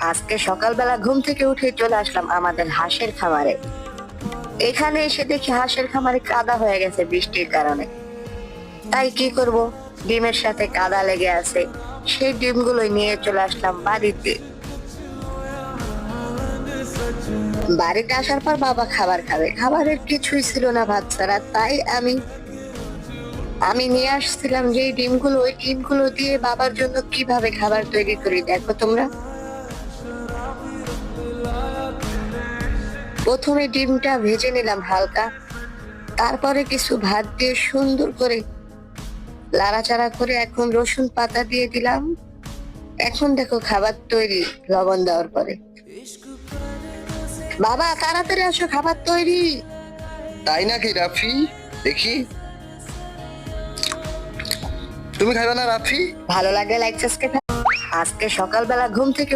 আজকে সকালবেলা ঘুম থেকে উঠে চলে আসলাম আমাদের হাঁসের খামারে। এখানে এসে দেখি হাঁসের খামারে কাদা হয়ে গেছে বৃষ্টির কারণে। তাই কি করব, ডিমের সাথে কাদা লেগে আছে, সেই ডিমগুলোই নিয়ে চলে আসলাম বাড়িতে। বাড়িতে আসার পর বাবা খাবার খাবে, খাবারের কিছুই ছিল না ভাত ছাড়া। তাই আমি আমি নিয়ে আসছিলাম যে ডিমগুলো, ওই ডিমগুলো দিয়ে বাবার জন্য কিভাবে খাবার তৈরি করি দেখো তোমরা। প্রথমে ডিমটা ভেজে নিলাম হালকা, তারপরে কিছু ভাত দিয়ে সুন্দর করে লাড়াচাড়া করে এখন রসুন পাতা দিয়ে দিলাম। এখন দেখো খাবার তৈরি, লবণ দেওয়ার পরে। বাবা তাড়াতাড়ি আসো, খাবার তৈরি। তাই নাকি রাফি? দেখি, তুমি খাইবে না রাফি? ভালো লাগলে লাইক সাবস্ক্রাইব। আজকে সকালবেলা ঘুম থেকে